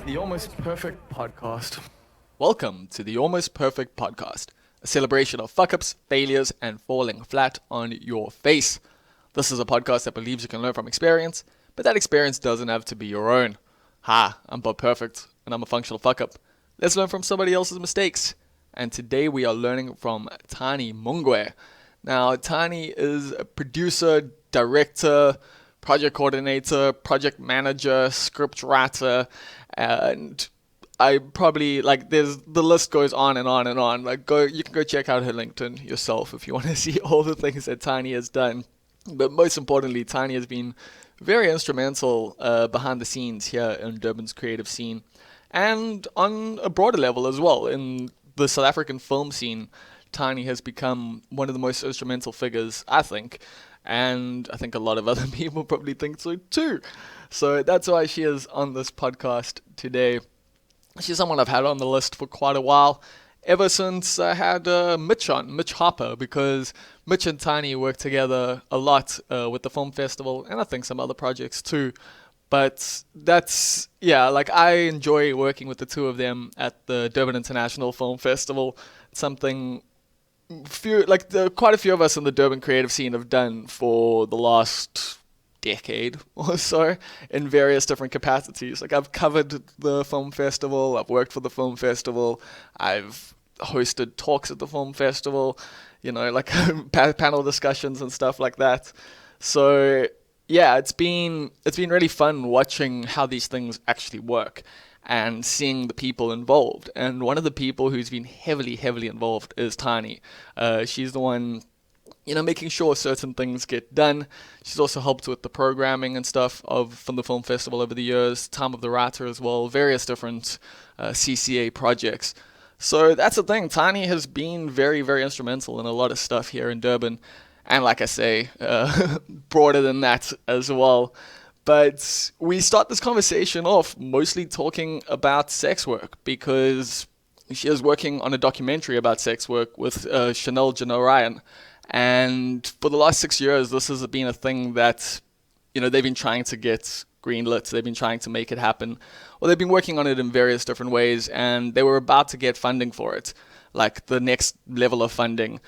The Almost Perfect Podcast. Welcome to the Almost Perfect Podcast, a celebration of fuck-ups, failures, and falling flat on your face. This is a podcast that believes you can learn from experience, but that experience doesn't have to be your own. Hi, I'm Bob Perfect, and I'm a functional fuck-up. Let's learn from somebody else's mistakes. And today we are learning from Tani Mungwe. Now, Tani is a producer, director, project coordinator, project manager, script writer, and I probably, the list goes on and on and on. You can go check out her LinkedIn yourself if you want to see all the things that Tani has done. But most importantly, Tani has been very instrumental behind the scenes here in Durban's creative scene, and on a broader level as well. In the South African film scene, Tani has become one of the most instrumental figures, I think, and I think a lot of other people probably think so too. So that's why she is on this podcast today. She's someone I've had on the list for quite a while, ever since I had Mitch Harper, because Mitch and Tani work together a lot with the film festival, and I think some other projects too. But I enjoy working with the two of them at the Durban International Film Festival. Something quite a few of us in the Durban creative scene have done for the last decade or so in various different capacities. I've covered the film festival, I've worked for the film festival, I've hosted talks at the film festival, panel discussions and stuff like that. So yeah, it's been really fun watching how these things actually work and seeing the people involved. And one of the people who's been heavily involved is Tani. She's the one, making sure certain things get done. She's also helped with the programming and stuff from the film festival over the years, Time of the Writer as well, various different CCA projects. So that's the thing. Tani has been very instrumental in a lot of stuff here in Durban. And like I say, broader than that as well. But we start this conversation off mostly talking about sex work, because she is working on a documentary about sex work with Shanelle Jewnarain. And for the last 6 years, this has been a thing that, they've been trying to get greenlit. They've been trying to make it happen. Well, they've been working on it in various different ways, and they were about to get funding for it, like the next level of funding.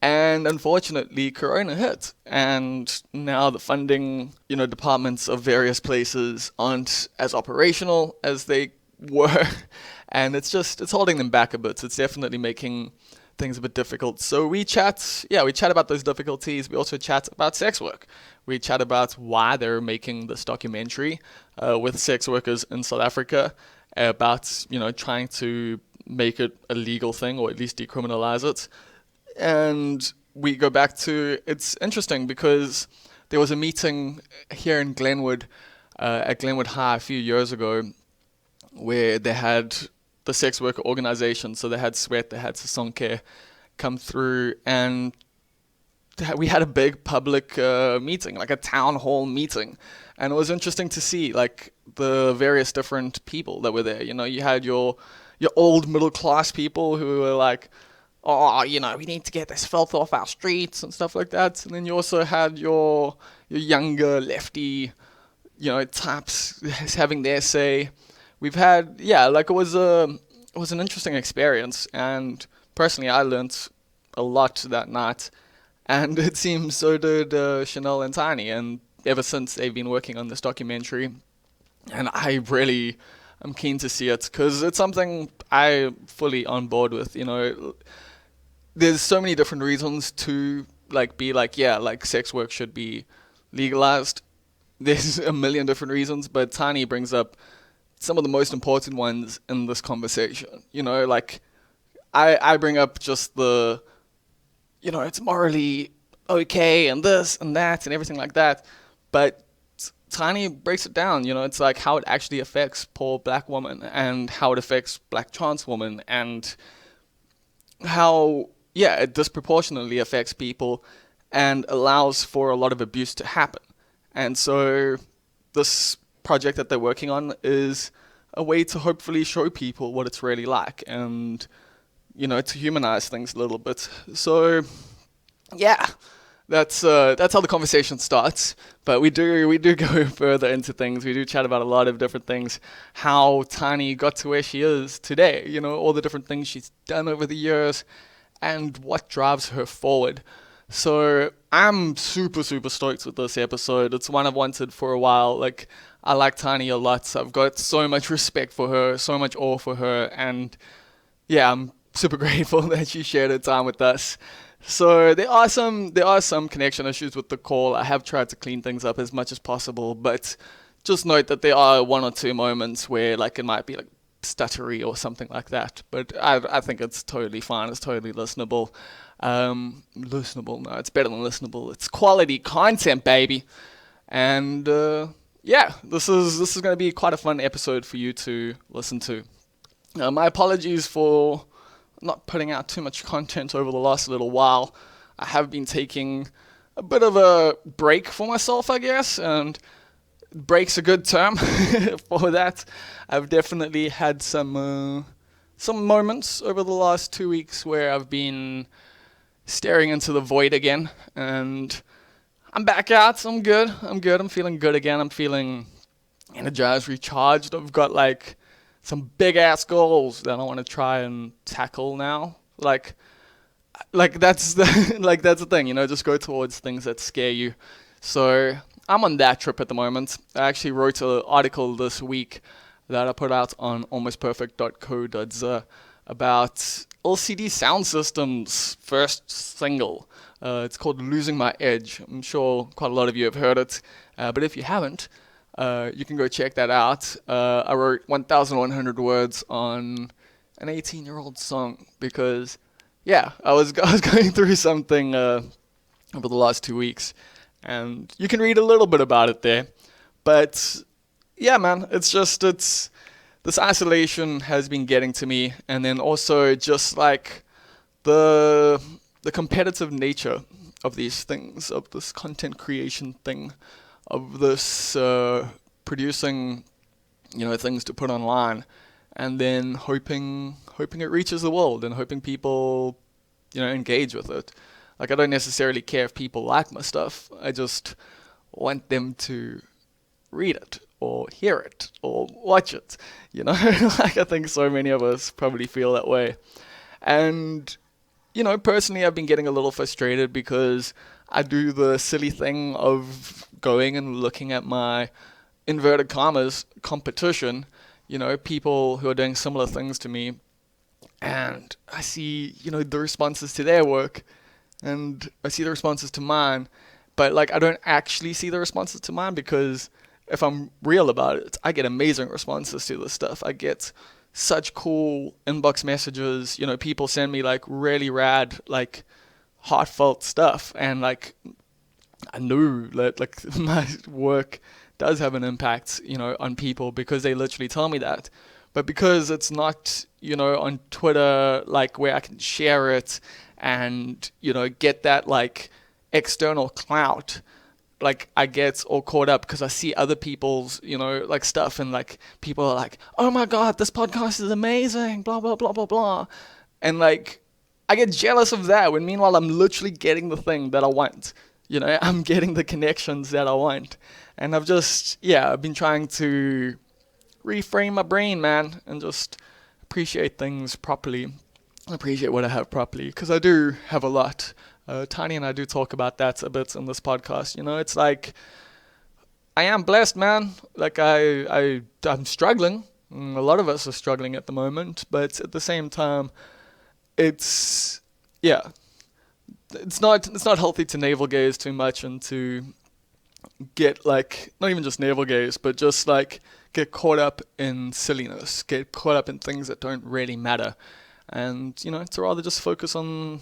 And unfortunately, Corona hit, and now the funding, departments of various places aren't as operational as they were, and it's holding them back a bit. It's definitely making things a bit difficult. So we chat about those difficulties. We also chat about sex work. We chat about why they're making this documentary with sex workers in South Africa, about, trying to make it a legal thing, or at least decriminalize it. And we go back to, it's interesting because there was a meeting here in Glenwood, at Glenwood High a few years ago, where they had the sex worker organization, so they had Sweat, they had Sasonke come through, and we had a big public meeting, like a town hall meeting. And it was interesting to see, the various different people that were there. You had your old middle class people who were like, oh, we need to get this filth off our streets and stuff like that. And then you also had your younger lefty, types having their say. We've had, it was an interesting experience. And personally, I learnt a lot that night. And it seems so did Shanelle and Tani. And ever since, they've been working on this documentary. And I really am keen to see it, because it's something I'm fully on board with, There's so many different reasons to be sex work should be legalized. There's a million different reasons, but Tani brings up some of the most important ones in this conversation. I bring up just the, it's morally okay and this and that and everything like that, but Tani breaks it down. It's like how it actually affects poor black women, and how it affects black trans women, and how it disproportionately affects people and allows for a lot of abuse to happen. And so this project that they're working on is a way to hopefully show people what it's really like, and, to humanize things a little bit. So, that's how the conversation starts. But we do go further into things. We do chat about a lot of different things. How Tiny got to where she is today. You know, all the different things she's done over the years, and what drives her forward. So I'm super stoked with this episode. It's one I've wanted for a while. Like, I like Tiny a lot. I've got so much respect for her, so much awe for her, and yeah, I'm super grateful that she shared her time with us. So there are some connection issues with the call. I have tried to clean things up as much as possible, but just note that there are one or two moments where like it might be like stuttery or something like that. But I think it's totally fine. It's totally listenable. Listenable? No, it's better than listenable. It's quality content, baby. And yeah, this is going to be quite a fun episode for you to listen to. My apologies for not putting out too much content over the last little while. I have been taking a bit of a break for myself, I guess, and break's a good term for that. I've definitely had some moments over the last 2 weeks where I've been staring into the void again, and I'm back out. I'm good. I'm feeling good again. I'm feeling energized, recharged. I've got like some big ass goals that I want to try and tackle now. Like that's that's the thing, you know, just go towards things that scare you. So I'm on that trip at the moment. I actually wrote an article this week that I put out on almostperfect.co.za about LCD Sound System's first single. It's called Losing My Edge. I'm sure quite a lot of you have heard it, but if you haven't, you can go check that out. I wrote 1,100 words on an 18-year-old song because, yeah, I was going through something over the last 2 weeks, and you can read a little bit about it there. But yeah, man, it's this isolation has been getting to me, and then also just like the competitive nature of these things, of this content creation thing, of this producing, you know, things to put online, and then hoping it reaches the world, and hoping people, you know, engage with it. Like, I don't necessarily care if people like my stuff. I just want them to read it or hear it or watch it, you know. Like, I think so many of us probably feel that way. And, you know, personally, I've been getting a little frustrated because I do the silly thing of going and looking at my inverted commas competition, you know, people who are doing similar things to me, and I see, you know, the responses to their work, and I see the responses to mine, but like I don't actually see the responses to mine, because if I'm real about it, I get amazing responses to this stuff. I get such cool inbox messages, you know, people send me like really rad, like heartfelt stuff, and like I know that like my work does have an impact, you know, on people, because they literally tell me that. But because it's not, you know, on Twitter, like where I can share it and, you know, get that like external clout, like I get all caught up because I see other people's, you know, like stuff, and like people are like, oh my God, this podcast is amazing, blah, blah, blah, blah, blah. And like, I get jealous of that when meanwhile I'm literally getting the thing that I want. You know, I'm getting the connections that I want. And I've been trying to reframe my brain, man, and just appreciate things properly. Appreciate what I have properly, because I do have a lot. Tiny and I do talk about that a bit in this podcast. You know, it's like, I am blessed, man. Like I'm struggling. A lot of us are struggling at the moment, but at the same time, it's not healthy to navel gaze too much and to get like, not even just navel gaze, but just like get caught up in silliness, get caught up in things that don't really matter. And, you know, to rather just focus on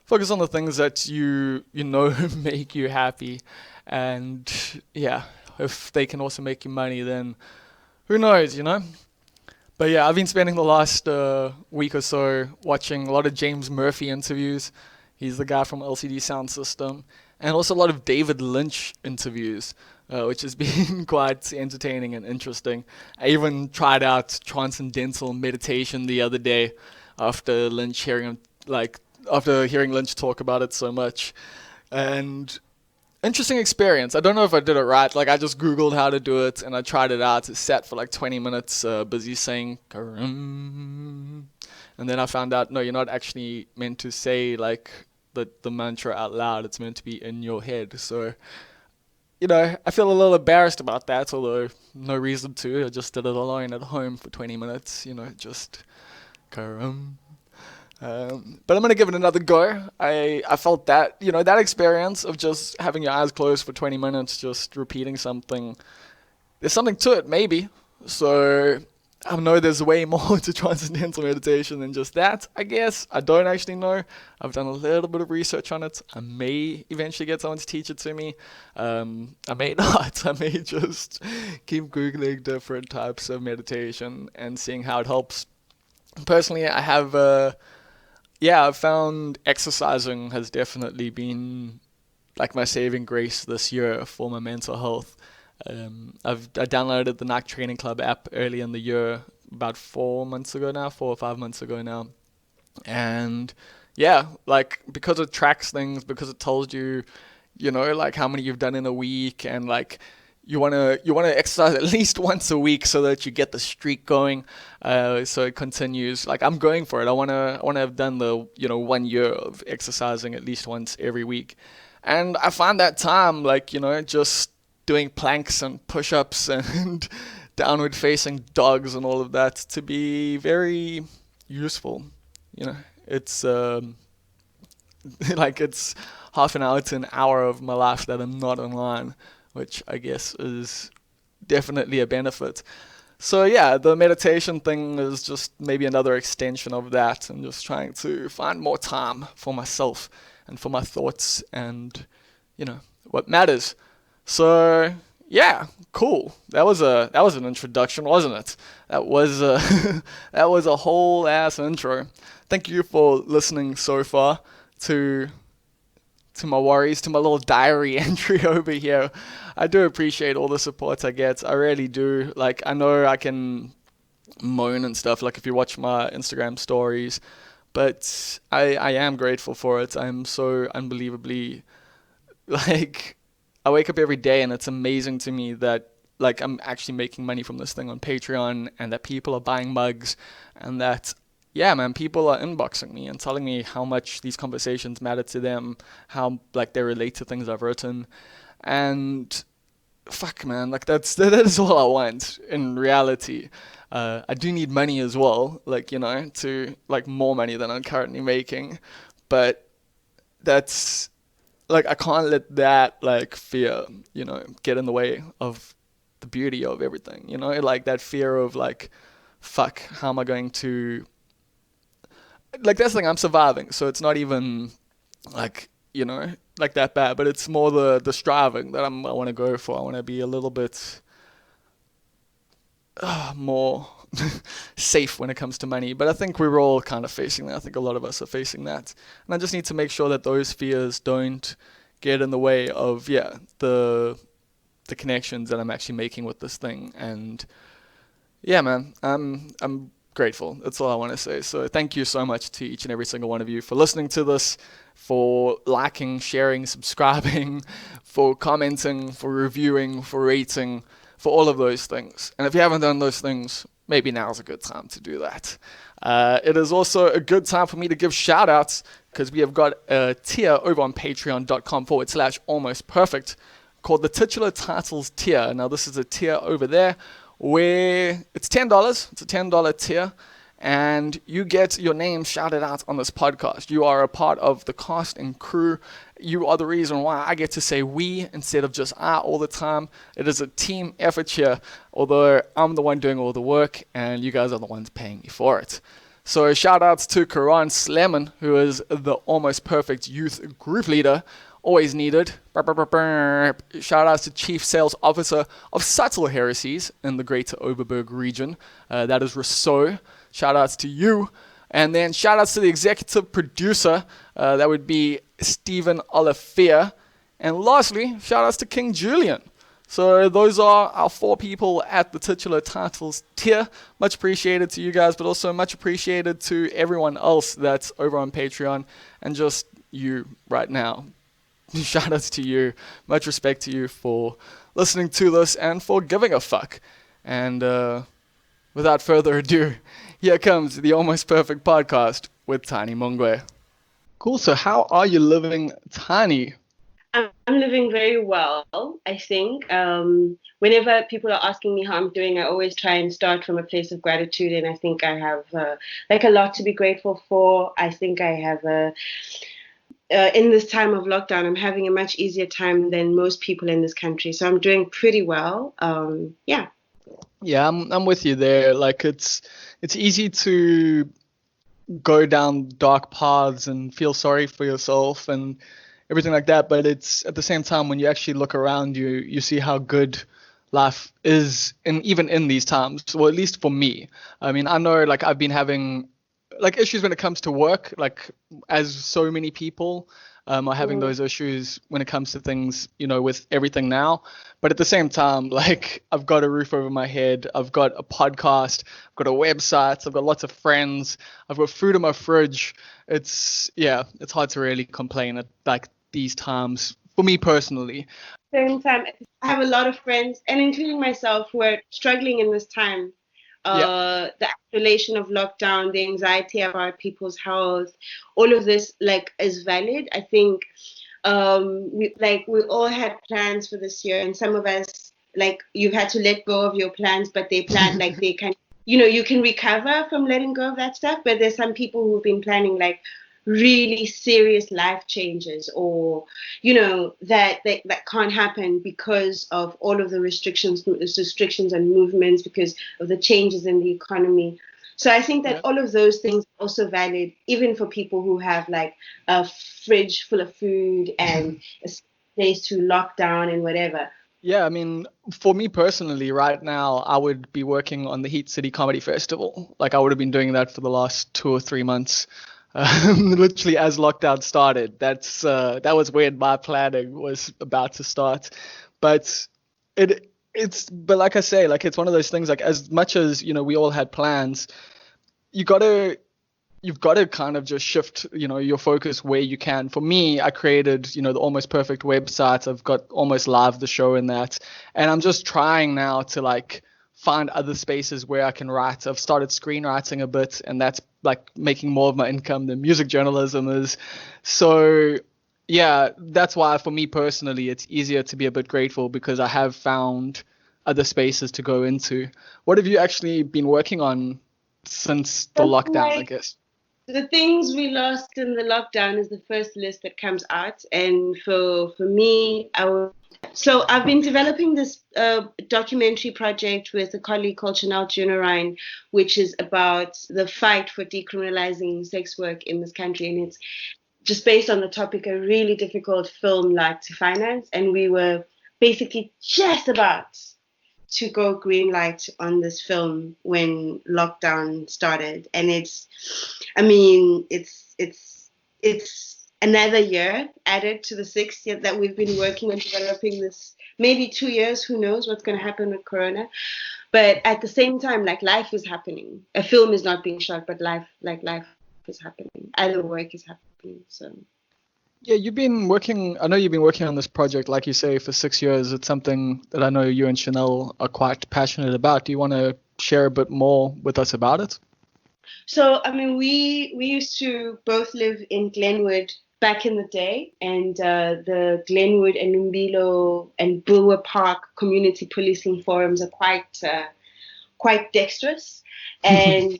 the things that you know make you happy. And yeah, if they can also make you money, then who knows, you know? But yeah, I've been spending the last week or so watching a lot of James Murphy interviews. He's the guy from LCD Sound System. And also a lot of David Lynch interviews, which has been quite entertaining and interesting. I even tried out Transcendental Meditation the other day after hearing Lynch talk about it so much. And interesting experience. I don't know if I did it right. Like, I just Googled how to do it and I tried it out. It sat for like 20 minutes, busy saying, Karam. And then I found out, no, you're not actually meant to say like the mantra out loud. It's meant to be in your head. So, I feel a little embarrassed about that, although no reason to. I just did it alone at home for 20 minutes, just Karam. But I'm going to give it another go. I felt that, that experience of just having your eyes closed for 20 minutes, just repeating something. There's something to it, maybe. So I know there's way more to Transcendental Meditation than just that, I guess. I don't actually know. I've done a little bit of research on it. I may eventually get someone to teach it to me. I may not. I may just keep Googling different types of meditation and seeing how it helps. Personally, I have... I've found exercising has definitely been like my saving grace this year for my mental health. I downloaded the Nike Training Club app early in the year, about 4 or 5 months ago now. And like because it tracks things, because it tells you, like how many you've done in a week, and like you want to exercise at least once a week so that you get the streak going, so it continues. Like, I'm going for it. I want to have done the 1 year of exercising at least once every week, and I find that time, like, just doing planks and push-ups and downward facing dogs and all of that to be very useful. It's like it's half an hour to an hour of my life that I'm not online, which I guess is definitely a benefit. So the meditation thing is just maybe another extension of that, and just trying to find more time for myself and for my thoughts and, what matters. So cool. That was an introduction, wasn't it? That was a whole ass intro. Thank you for listening so far to my worries, to my little diary entry over here. I do appreciate all the support I get. I really do. Like, I know I can moan and stuff, like if you watch my Instagram stories, but I am grateful for it. I'm so unbelievably, like, I wake up every day and it's amazing to me that, like, I'm actually making money from this thing on Patreon, and that people are buying mugs, and that people are inboxing me and telling me how much these conversations matter to them, how, like, they relate to things I've written. And fuck, man, like, that is all I want in reality. I do need money as well, like, to, like, more money than I'm currently making. But that's, like, I can't let that, like, fear, get in the way of the beauty of everything, like that fear of, like, fuck, how am I going to, like, that's the thing, I'm surviving, so it's not even, like, like that bad, but it's more the striving that I want to go for. I want to be a little bit more safe when it comes to money, but I think we're all kind of facing that. I think a lot of us are facing that, and I just need to make sure that those fears don't get in the way of the connections that I'm actually making with this thing. And man, I'm grateful. That's all I want to say. So thank you so much to each and every single one of you for listening to this, for liking, sharing, subscribing, for commenting, for reviewing, for rating, for all of those things. And if you haven't done those things, maybe now's a good time to do that. It is also a good time for me to give shout outs, because we have got a tier over on patreon.com/almostperfect called the titular titles tier. Now, this is a tier over there where it's $10. It's a $10 tier, and you get your name shouted out on this podcast. You are a part of the cast and crew. You are the reason why I get to say we instead of just I all the time. It is a team effort here, although I'm the one doing all the work and you guys are the ones paying me for it. So shout outs to Karan Slemon, who is the Almost Perfect Youth Group Leader. Always needed. Shout outs to Chief Sales Officer of Subtle Heresies in the Greater Overberg region. That is Rousseau. Shout outs to you. And then shout outs to the executive producer. That would be Stephen Olivier. And lastly, shout outs to King Julian. So those are our 4 people at the titular titles tier. Much appreciated to you guys, but also much appreciated to everyone else that's over on Patreon and just you right now. shout outs to you. Much respect to you for listening to this and for giving a fuck. And without further ado, here comes the Almost Perfect Podcast with Tiny Mungwe. Cool. So how are you living, Tiny? I'm living very well, I think. Whenever people are asking me how I'm doing, I always try and start from a place of gratitude. And I think I have a lot to be grateful for. I think I have in this time of lockdown, I'm having a much easier time than most people in this country. So I'm doing pretty well. Yeah. Yeah, I'm with you there. Like it's easy to go down dark paths and feel sorry for yourself and everything like that, but it's at the same time when you actually look around you see how good life is even in these times. Well, at least for me. I mean, I know like I've been having like issues when it comes to work, like as so many people are having those issues when it comes to things, with everything now. But at the same time, like I've got a roof over my head, I've got a podcast, I've got a website, I've got lots of friends, I've got food in my fridge. It's hard to really complain at like these times for me personally. Same time, I have a lot of friends, and including myself, who are struggling in this time. The isolation of lockdown, the anxiety about people's health, all of this is valid. I think we all had plans for this year, and some of us you've had to let go of your plans, but they plan they can you can recover from letting go of that stuff. But there's some people who've been planning really serious life changes, or that can't happen because of all of the restrictions and movements, because of the changes in the economy. So I think that all of those things are also valid, even for people who have a fridge full of food and a place to lock down and whatever. Yeah, I mean, for me personally, right now, I would be working on the Heat City Comedy Festival. Like I would have been doing that for the last 2 or 3 months. Literally as lockdown started. That was when my planning was about to start. But but like I say, it's one of those things, as much as we all had plans, you've got to kind of just shift your focus where you can. For me, I created the Almost Perfect website. I've got Almost Live, the show, in that, and I'm just trying now to find other spaces where I can write. I've started screenwriting a bit, and that's making more of my income than music journalism is. So yeah, that's why for me personally, it's easier to be a bit grateful, because I have found other spaces to go into. What have you actually been working on since the lockdown, I guess? The things we lost in the lockdown is the first list that comes out. And for me, so I've been developing this documentary project with a colleague called Shanelle Jewnarain, which is about the fight for decriminalizing sex work in this country. And it's just based on the topic, a really difficult film to finance. And we were basically just about to go green light on this film when lockdown started. And it's another year added to the 6 years that we've been working on developing this. Maybe 2 years, who knows what's going to happen with Corona. But at the same time, life is happening. A film is not being shot, but life is happening. Other work is happening. So yeah, I know you've been working on this project, like you say, for 6 years. It's something that I know you and Shanelle are quite passionate about. Do you want to share a bit more with us about it? So, we used to both live in Glenwood back in the day, and the Glenwood and Umbilo and Brewer Park community policing forums are quite dexterous. And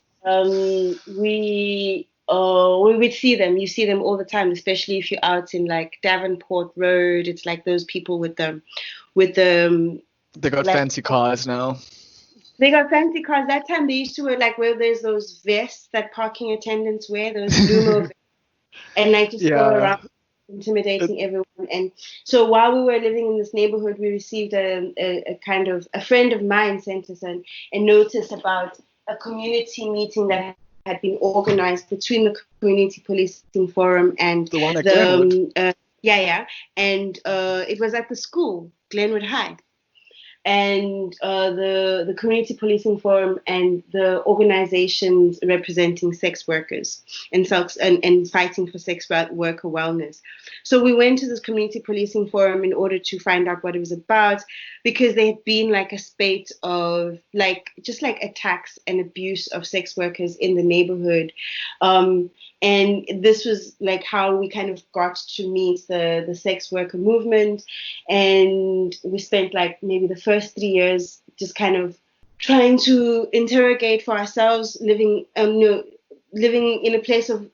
we would see them. You see them all the time, especially if you're out in Davenport Road. It's those people with the they got fancy cars now. They got fancy cars. That time they used to wear there's those vests that parking attendants wear, those Lumo vests, and just go around intimidating everyone. And so while we were living in this neighborhood, we received a friend of mine sent us a notice about a community meeting that had been organized between the community policing forum and the one at Glenwood. And it was at the school, Glenwood High. and the community policing forum and the organizations representing sex workers and fighting for sex worker wellness. So we went to this community policing forum in order to find out what it was about, because there had been like a spate of just attacks and abuse of sex workers in the neighborhood. And this was like how we kind of got to meet the sex worker movement. And we spent like maybe the first 3 years just kind of trying to interrogate for ourselves, living in a place of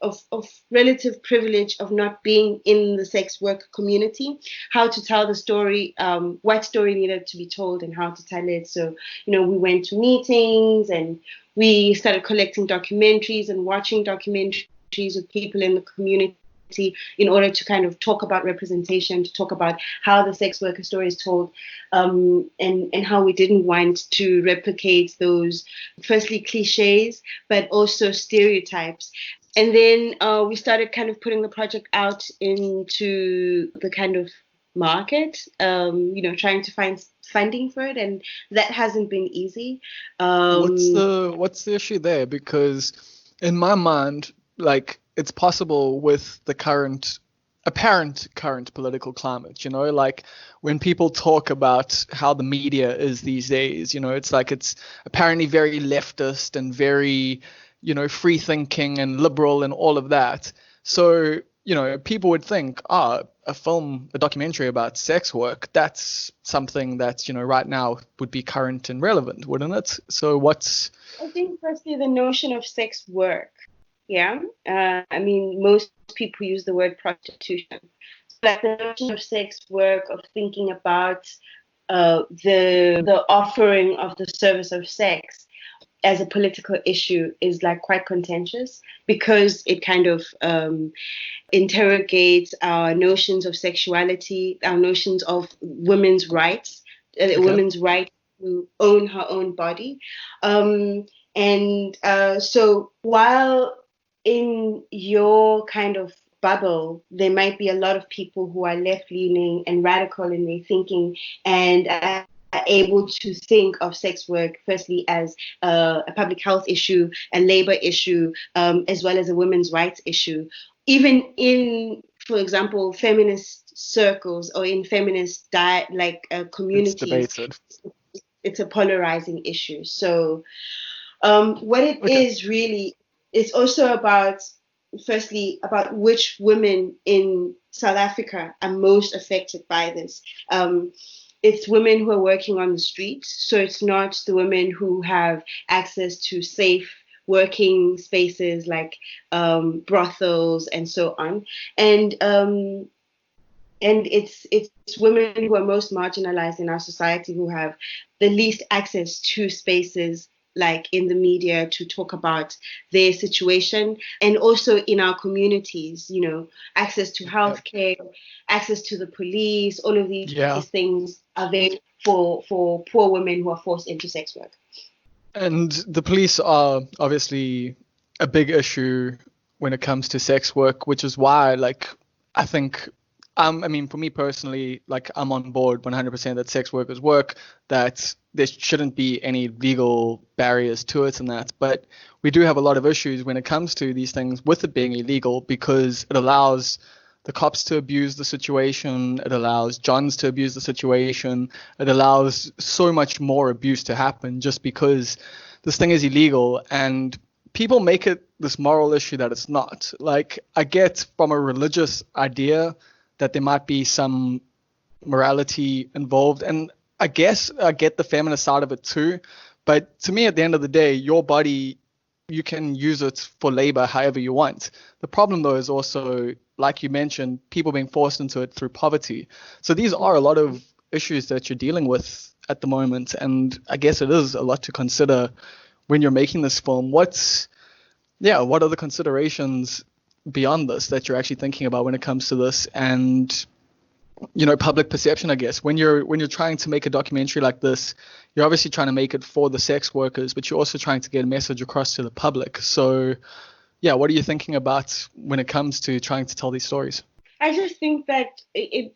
relative privilege of not being in the sex work community, how to tell the story, what story needed to be told and how to tell it. So, we went to meetings and we started collecting documentaries and watching documentaries with people in the community in order to kind of talk about representation, to talk about how the sex worker story is told, and how we didn't want to replicate those, firstly, cliches, but also stereotypes. And then we started kind of putting the project out into the kind of market, trying to find funding for it, and that hasn't been easy. What's the issue there? Because in my mind, like, it's possible with the apparent current political climate, like when people talk about how the media is these days, it's like it's apparently very leftist and very, free thinking and liberal and all of that. So, people would think, a documentary about sex work, that's something that, right now would be current and relevant, wouldn't it? So I think firstly the notion of sex work. Yeah, most people use the word prostitution. So like the notion of sex work, of thinking about the offering of the service of sex as a political issue is like quite contentious, because it kind of interrogates our notions of sexuality, our notions of women's rights, women's right to own her own body. So while in your kind of bubble, there might be a lot of people who are left-leaning and radical in their thinking and are able to think of sex work firstly as a public health issue, a labor issue, as well as a women's rights issue. Even in, for example, feminist circles or in feminist communities, it's a polarizing issue. So what it is really, it's also about, firstly, about which women in South Africa are most affected by this. It's women who are working on the street, so it's not the women who have access to safe working spaces like brothels and so on. And it's women who are most marginalized in our society, who have the least access to spaces like in the media to talk about their situation, and also in our communities, access to healthcare, access to the police, all of these things are there for poor women who are forced into sex work. And the police are obviously a big issue when it comes to sex work, which is why, I think, for me personally, I'm on board 100% that sex workers work, that there shouldn't be any legal barriers to it and that. But we do have a lot of issues when it comes to these things with it being illegal, because it allows the cops to abuse the situation. It allows Johns to abuse the situation. It allows so much more abuse to happen just because this thing is illegal, and people make it this moral issue that it's not. I get from a religious idea that there might be some morality involved, and I guess I get the feminist side of it too. But to me, at the end of the day, your body, you can use it for labor however you want. The problem, though, is also, like you mentioned, people being forced into it through poverty. So these are a lot of issues that you're dealing with at the moment, and I guess it is a lot to consider when you're making this film. What are the considerations beyond this that you're actually thinking about when it comes to this, and public perception? I guess when you're trying to make a documentary like this, you're obviously trying to make it for the sex workers, but you're also trying to get a message across to the public. So what are you thinking about when it comes to trying to tell these stories? I just think that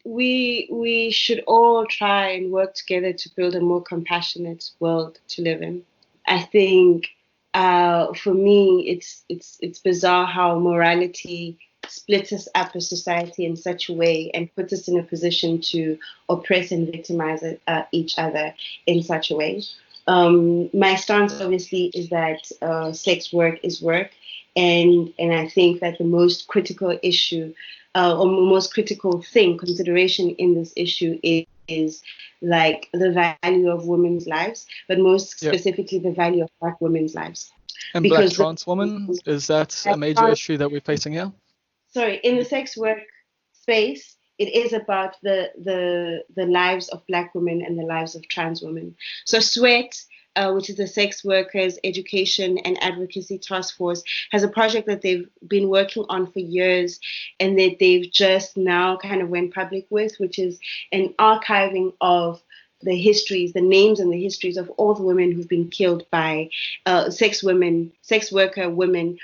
we should all try and work together to build a more compassionate world to live in. I think for me, it's bizarre how morality splits us up as society in such a way and puts us in a position to oppress and victimize each other in such a way. My stance, obviously, is that sex work is work, and I think that the most critical issue or most critical thing consideration in this issue is like the value of women's lives, but most Yeah. specifically the value of Black women's lives. And black Because trans women, is that a major issue that we're facing here? sorry, in the sex work space, it is about the lives of Black women and the lives of trans women. So Sweat, which is the Sex Workers Education and Advocacy Task Force, has a project that they've been working on for years, and that they've just now kind of went public with, which is an archiving of the histories, the names and the histories of all the women who've been killed by sex worker women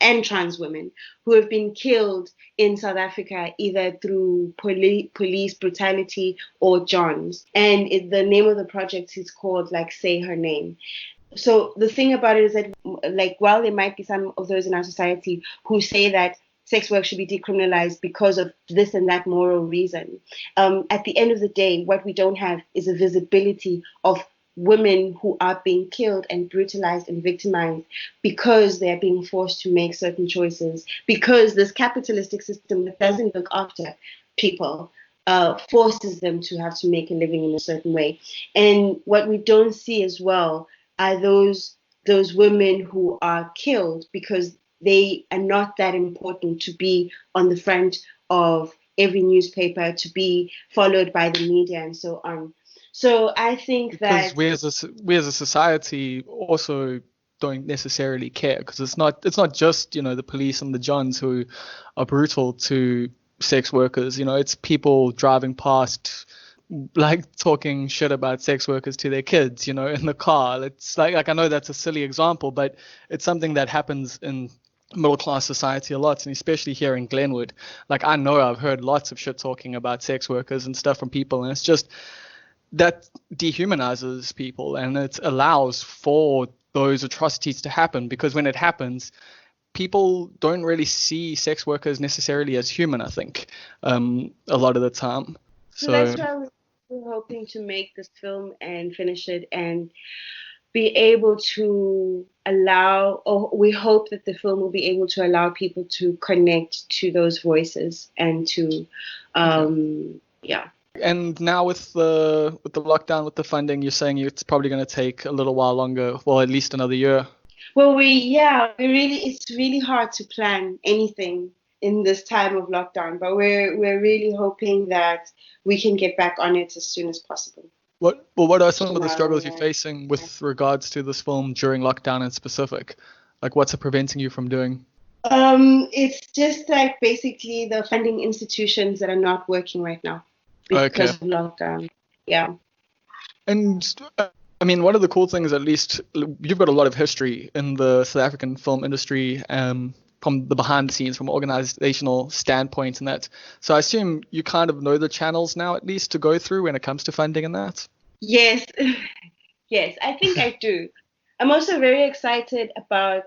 and trans women who have been killed in South Africa either through police brutality or Johns. And the name of the project is called like Say Her Name. So the thing about it is that, like, while there might be some of those in our society who say that sex work should be decriminalized because of this and that moral reason, at the end of the day, what we don't have is a visibility of women who are being killed and brutalized and victimized because they're being forced to make certain choices, because this capitalistic system that doesn't look after people forces them to have to make a living in a certain way. And what we don't see as well are those women who are killed because they are not that important to be on the front of every newspaper, to be followed by the media and so on. So I think Because that we as a society also don't necessarily care, because it's not just the police and the Johns who are brutal to sex workers. It's people driving past, like, talking shit about sex workers to their kids, in the car. It's like I know that's a silly example, but it's something that happens in middle class society a lot, and especially here in Glenwood. Like, I know I've heard lots of shit talking about sex workers and stuff from people, and it's just that dehumanizes people, and it allows for those atrocities to happen, because when it happens, people don't really see sex workers necessarily as human, I think, a lot of the time. so that's why we're hoping to make this film and finish it and be able to allow, or we hope that the film will be able to allow people to connect to those voices and to, yeah. And now with the lockdown, with the funding, you're saying it's probably going to take a little while longer, well, at least another year. Well, it's really hard to plan anything in this time of lockdown, but we're really hoping that we can get back on it as soon as possible. What are some of the struggles you're facing with regards to this film during lockdown in specific? Like, what's it preventing you from doing? It's just like basically the funding institutions that are not working right now because of lockdown. Yeah. And I mean, one of the cool things, at least, you've got a lot of history in the South African film industry, from the behind the scenes, from an organizational standpoint and that. So I assume you kind of know the channels now, at least, to go through when it comes to funding and that? Yes. Yes, I think I do. I'm also very excited about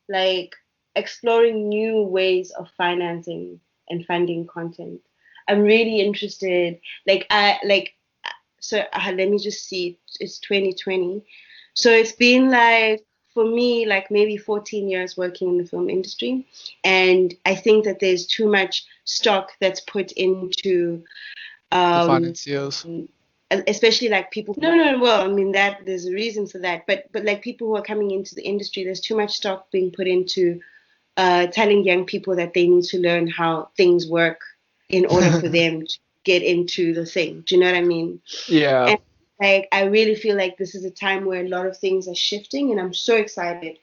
like exploring new ways of financing and funding content. I'm really interested. Let me just see. It's 2020. So it's been like, for me, like maybe 14 years working in the film industry. And I think that there's too much stock that's put into The financiers. especially like people. Well, I mean, that there's a reason for that, but like people who are coming into the industry, there's too much stock being put into telling young people that they need to learn how things work in order for them to get into the thing. Do you know what I mean? Yeah. And like, I really feel like this is a time where a lot of things are shifting, and I'm so excited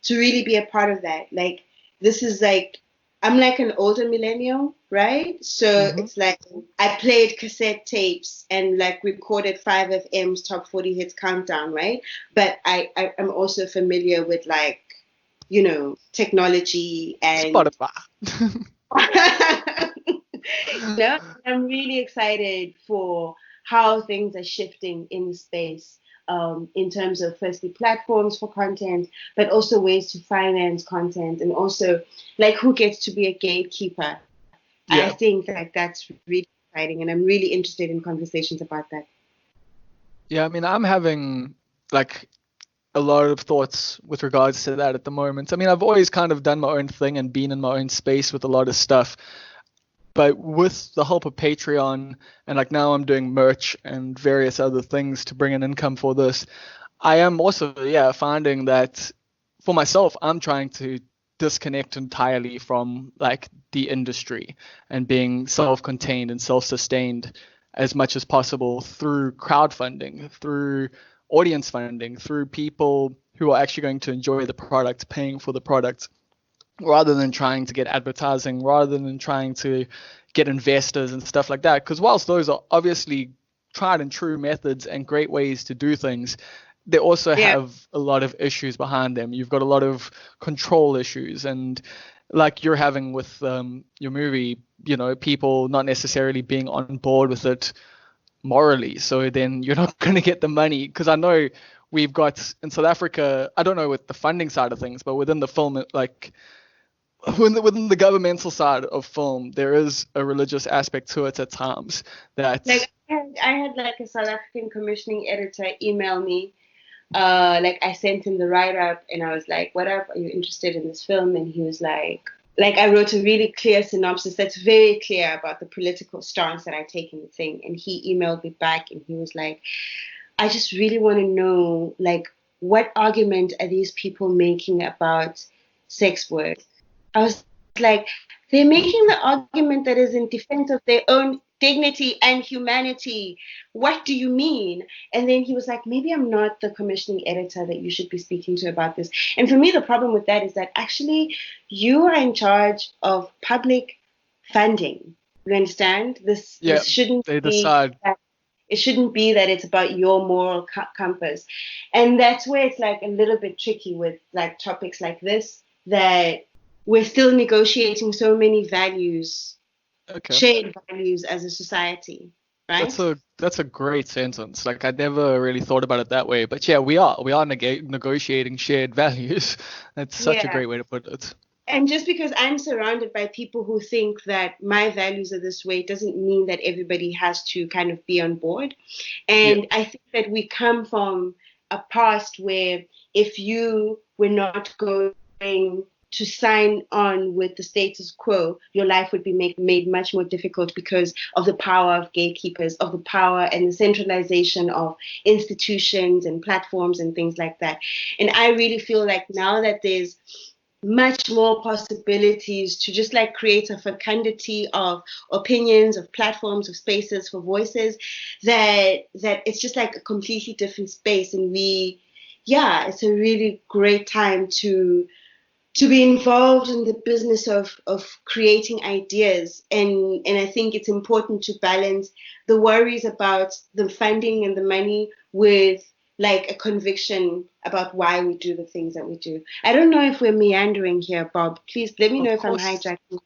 to really be a part of that. Like, this is like, I'm like an older millennial, right? So it's like I played cassette tapes and like recorded 5FM's top 40 hits countdown, right? But I'm also familiar with like, technology and Spotify. No, I'm really excited for how things are shifting in the space, in terms of firstly platforms for content, but also ways to finance content, and also like who gets to be a gatekeeper. I Yeah. think that that's really exciting, and I'm really interested in conversations about that. Yeah, I mean, I'm having like a lot of thoughts with regards to that at the moment. I mean, I've always kind of done my own thing and been in my own space with a lot of stuff. But with the help of Patreon and like now I'm doing merch and various other things to bring in income for this, I am also, finding that for myself, I'm trying to disconnect entirely from like the industry and being self-contained and self-sustained as much as possible through crowdfunding, through audience funding, through people who are actually going to enjoy the product, paying for the product, rather than trying to get advertising, rather than trying to get investors and stuff like that. Because whilst those are obviously tried and true methods and great ways to do things, they also Yeah. have a lot of issues behind them. You've got a lot of control issues, and like you're having with your movie, people not necessarily being on board with it morally. So then you're not going to get the money. Because I know we've got in South Africa, I don't know with the funding side of things, but within the film, like within the governmental side of film, there is a religious aspect to it at times. Like That I had like a South African commissioning editor email me. Like I sent him the write up, and I was like, "What up? Are you interested in this film?" And he was like I wrote a really clear synopsis that's very clear about the political stance that I take in the thing. And he emailed me back, and he was like, "I just really want to know, like, what argument are these people making about sex work?" I was like, they're making the argument that is in defense of their own dignity and humanity. What do you mean? And then he was like, maybe I'm not the commissioning editor that you should be speaking to about this. And for me, the problem with that is that actually you are in charge of public funding. You understand? yeah, This shouldn't they be decide. that it shouldn't be that it's about your moral compass. And that's where it's like a little bit tricky with like topics like this, that we're still negotiating so many values, Okay, shared values as a society, that's right? a great sentence. Like I never really thought about it that way. But yeah, we are negotiating shared values. That's such a Yeah. great way to put it. And just because I'm surrounded by people who think that my values are this way doesn't mean that everybody has to kind of be on board. Yeah. And I think that we come from a past where if you were not going to sign on with the status quo, your life would be made much more difficult because of the power of gatekeepers, of the power and the centralization of institutions and platforms and things like that. And I really feel like now that there's much more possibilities to just like create a fecundity of opinions, of platforms, of spaces for voices, that it's just like a completely different space. And it's a really great time to be involved in the business of creating ideas. And I think it's important to balance the worries about the funding and the money with like a conviction about why we do the things that we do. I don't know if we're meandering here, Bob. Please let me know Of if I'm course, hijacking.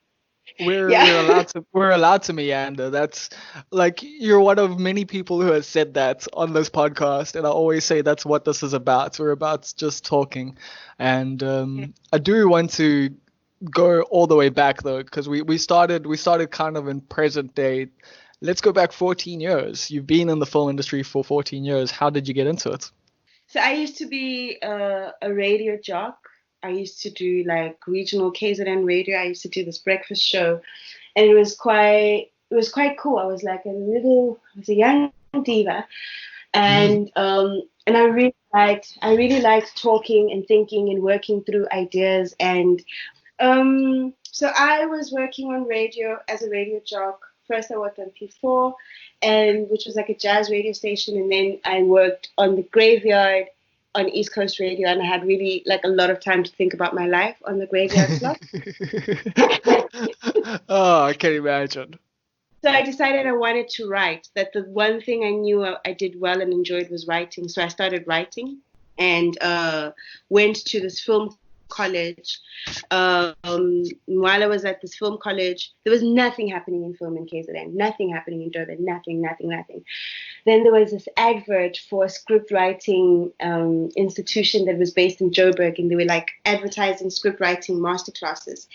we're Yeah. allowed to meander. That's like you're one of many people who has said that on this podcast, and I always say that's what this is about. We're about just talking, and I do want to go all the way back though, because we started kind of in present day. Let's go back 14 years. You've been in the film industry for 14 years. How did you get into it? So I used to be a radio jock. I used to do like regional KZN radio. I used to do this breakfast show, and it was quite cool. I was a young diva, and I really liked talking and thinking and working through ideas. And so I was working on radio as a radio jock. First, I worked on P4, and which was like a jazz radio station, and then I worked on the graveyard on East Coast Radio, and I had really like a lot of time to think about my life on the graveyard slot. Oh, I can imagine. So I decided I wanted to write. That the one thing I knew I did well and enjoyed was writing. So I started writing and went to this film college. While I was at this film college, there was nothing happening in film in KZN, nothing happening in Durban, nothing. Then there was this advert for a script writing institution that was based in Joburg, and they were like advertising script writing masterclasses.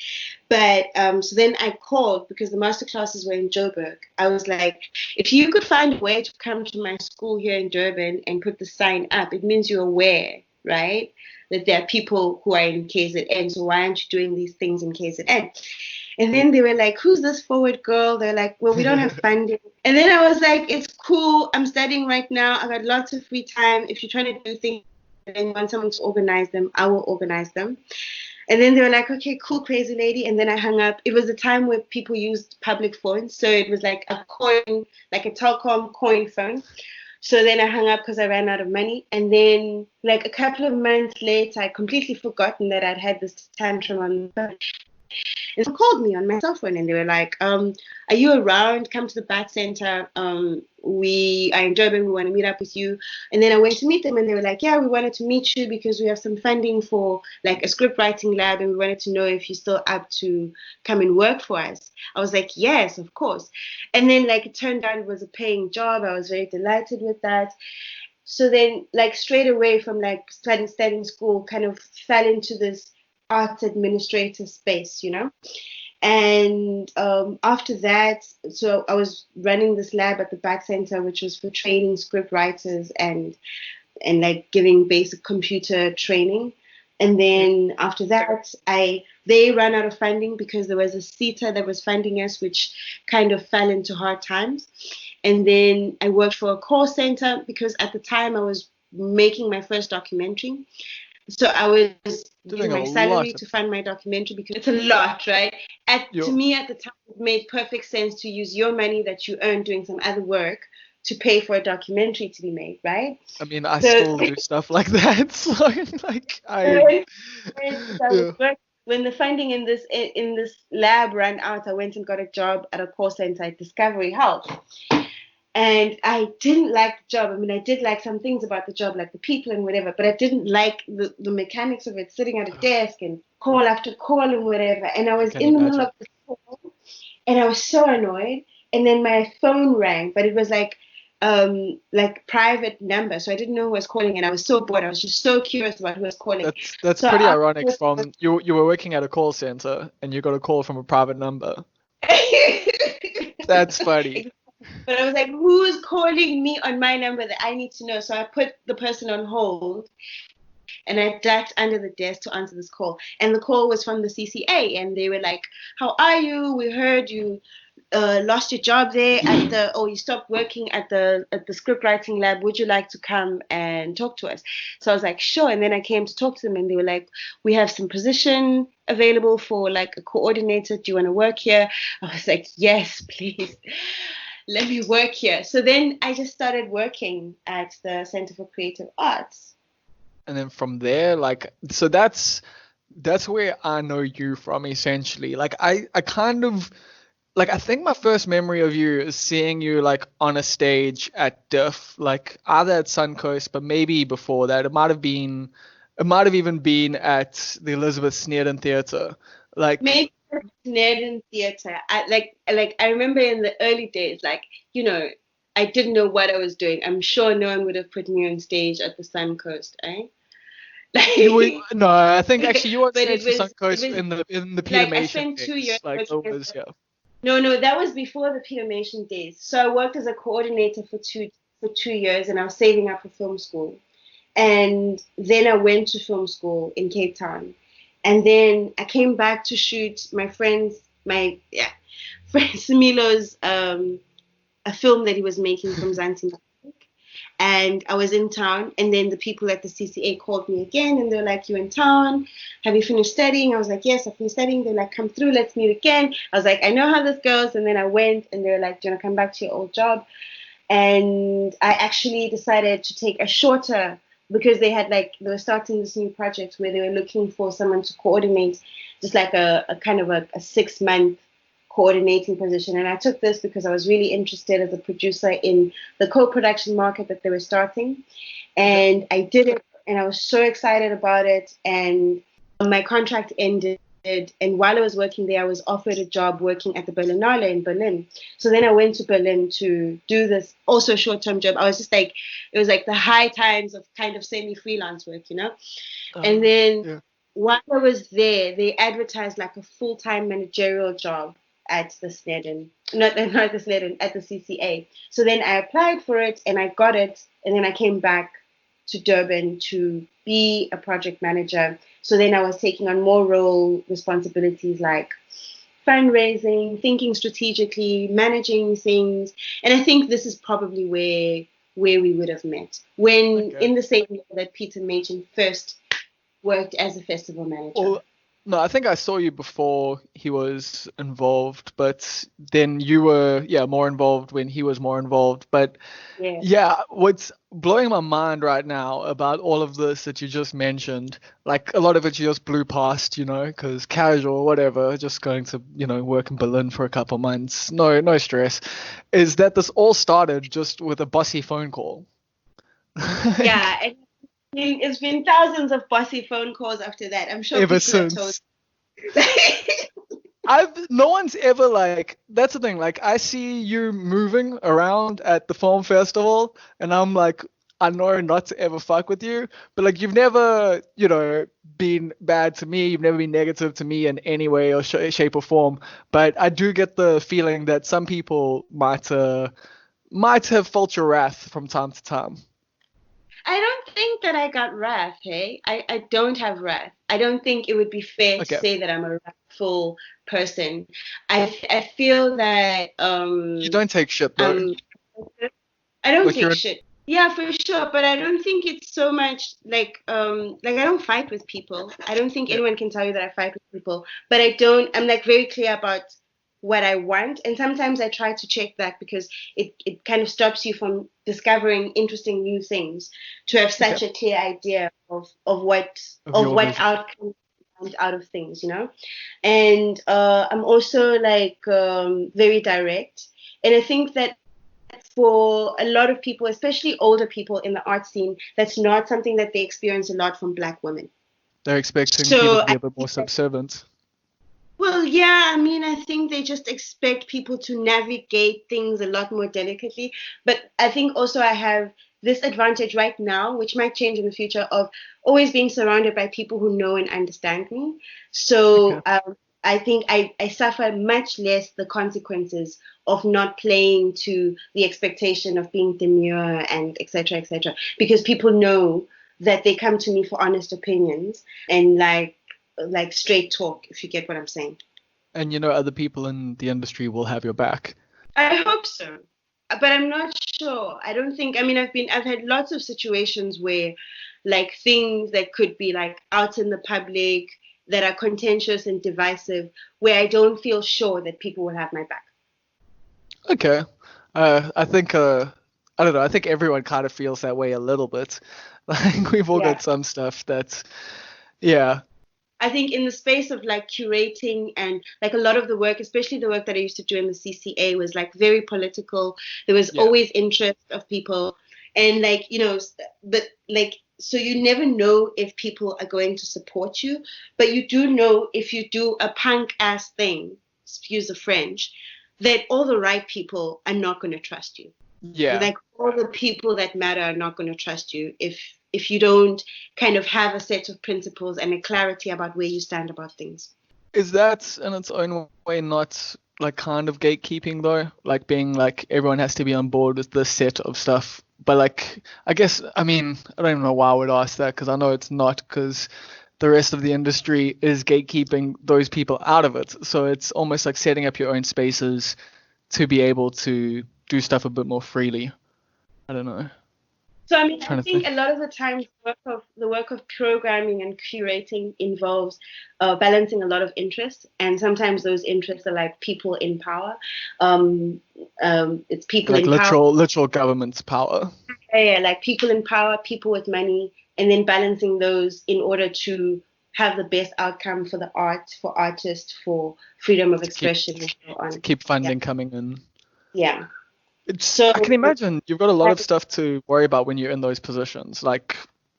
But so then I called because the masterclasses were in Joburg. I was like, if you could find a way to come to my school here in Durban and put the sign up, it means you're aware, right, that there are people who are in KZN. So why aren't you doing these things in KZN? And then they were like, who's this forward girl? They're like, well, we don't have funding. And then I was like, it's cool. I'm studying right now. I got lots of free time. If you're trying to do things and you want someone to organize them, I will organize them. And then they were like, okay, cool, crazy lady. And then I hung up. It was a time where people used public phones. So it was like a coin, like a telecom coin phone. So then I hung up because I ran out of money. And then like a couple of months later, I completely forgotten that I'd had this tantrum on the phone. And someone called me on my cell phone and they were like, are you around? Come to the Bat Center. We are in Durban. We want to meet up with you. And then I went to meet them and they were like, yeah, we wanted to meet you because we have some funding for like a script writing lab and we wanted to know if you're still up to come and work for us. I was like, yes, of course. And then like it turned out it was a paying job. I was very delighted with that. So then like straight away from like studying school kind of fell into this arts administrator space, you know. And after that, so I was running this lab at the Bat Center, which was for training script writers and like giving basic computer training. And then after that, they ran out of funding because there was a CETA that was funding us, which kind of fell into hard times. And then I worked for a call center because at the time I was making my first documentary. So I was using my salary to fund my documentary because it's a lot, right? To me at the time, it made perfect sense to use your money that you earn doing some other work to pay for a documentary to be made, right? I mean, I still do stuff like that. So, like, when the funding in this lab ran out, I went and got a job at a call center at Discovery Health. And I didn't like the job. I mean, I did like some things about the job, like the people and whatever, but I didn't like the mechanics of it, sitting at a desk and call after call and whatever. And I was in the middle of the call, and I was so annoyed. And then my phone rang, but it was like private number, so I didn't know who was calling, and I was so bored. I was just so curious about who was calling. That's so pretty ironic. From you were working at a call center, and you got a call from a private number. That's funny. But I was like, who's calling me on my number that I need to know? So I put the person on hold and I ducked under the desk to answer this call. And the call was from the CCA. And they were like, how are you? We heard you lost your job there you stopped working at the script writing lab. Would you like to come and talk to us? So I was like, sure. And then I came to talk to them and they were like, we have some position available for like a coordinator. Do you want to work here? I was like, yes, please. Let me work here. So then I just started working at the Center for Creative Arts. And then from there, like, so that's where I know you from, essentially. Like, I kind of, like, I think my first memory of you is seeing you, like, on a stage at DIF, like, either at Suncoast, but maybe before that. It might have even been at the Elizabeth Sneerden Theatre. Like, maybe Sneerden Theatre. I remember in the early days, like, you know, I didn't know what I was doing. I'm sure no one would have put me on stage at the Suncoast, eh? No, I think actually you were on stage at Suncoast in the Peter Mason days. 2 years. No, that was before the Peter Mason days. So I worked as a coordinator for 2 years, and I was saving up for film school. And then I went to film school in Cape Town. And then I came back to shoot my friend Similo's a film that he was making from Zanzibar. And I was in town, and then the people at the CCA called me again, and they're like, you in town? Have you finished studying? I was like, yes, I finished studying. They're like, come through, let's meet again. I was like, I know how this goes. And then I went, and they're like, do you want to come back to your old job? And I actually decided to take a shorter, because they were starting this new project where they were looking for someone to coordinate, just like a kind of a 6-month coordinating position. And I took this because I was really interested as a producer in the co-production market that they were starting. And I did it, and I was so excited about it. And my contract ended. And while I was working there, I was offered a job working at the Berlinale in Berlin. So then I went to Berlin to do this also short-term job. I was just like, it was like the high times of kind of semi-freelance work, you know? And then while I was there, they advertised like a full-time managerial job at the Snedden, not the Snedden, at the CCA. So then I applied for it and I got it. And then I came back to Durban to be a project manager. So then I was taking on more role responsibilities like fundraising, thinking strategically, managing things. And I think this is probably where we would have met when in the same year that Peter Machen first worked as a festival manager. Well, no, I think I saw you before he was involved, but then you were, more involved when he was more involved. But what's blowing my mind right now about all of this that you just mentioned, like a lot of it you just blew past, because casual, whatever, just going to, work in Berlin for a couple months, no stress, is that this all started just with a bossy phone call. Yeah, it's been thousands of bossy phone calls after that. I'm sure ever people since. Have told. No one's ever that's the thing. I see you moving around at the film festival, and I'm like, I know not to ever fuck with you, but you've never, been bad to me. You've never been negative to me in any way or shape or form. But I do get the feeling that some people might have felt your wrath from time to time. I don't think that I got wrath, hey? I don't have wrath. I don't think it would be fair to say that I'm a wrathful person. I feel that you don't take shit though. I don't take shit. Yeah, for sure. But I don't think it's so much I don't fight with people. I don't think anyone can tell you that I fight with people. But I'm very clear about what I want. And sometimes I try to check that because it kind of stops you from discovering interesting new things, to have such a clear idea of what outcome out of things, And I'm also very direct. And I think that for a lot of people, especially older people in the art scene, that's not something that they experience a lot from Black women. They're expecting people to be a bit more subservient. Well, yeah, I think they just expect people to navigate things a lot more delicately. But I think also I have this advantage right now, which might change in the future, of always being surrounded by people who know and understand me. So I think I suffer much less the consequences of not playing to the expectation of being demure and et cetera, because people know that they come to me for honest opinions and straight talk, if you get what I'm saying. And other people in the industry will have your back. I hope so, but I'm not sure. I don't think. I've had lots of situations where, things that could be out in the public that are contentious and divisive, where I don't feel sure that people will have my back. Okay, I think I don't know. I think everyone kind of feels that way a little bit. We've all got some stuff that's, I think in the space of curating and a lot of the work, especially the work that I used to do in the CCA, was very political. There was always interest of people, and so you never know if people are going to support you, but you do know if you do a punk ass thing, excuse the French, that all the right people are not going to trust you. Yeah. All the people that matter are not going to trust you if you don't kind of have a set of principles and a clarity about where you stand about things. Is that in its own way not kind of gatekeeping though? Being everyone has to be on board with this set of stuff. But I guess, I don't even know why I would ask that, because I know it's not, because the rest of the industry is gatekeeping those people out of it. So it's almost like setting up your own spaces to be able to do stuff a bit more freely. I don't know. So I think a lot of the times the work of programming and curating involves balancing a lot of interests, and sometimes those interests are people in power. It's people in power. Literal government's power. Yeah, people in power, people with money, and then balancing those in order to have the best outcome for the art, for artists, for freedom of expression, and so on. To keep funding coming in. Yeah. So I can imagine you've got a lot of stuff to worry about when you're in those positions.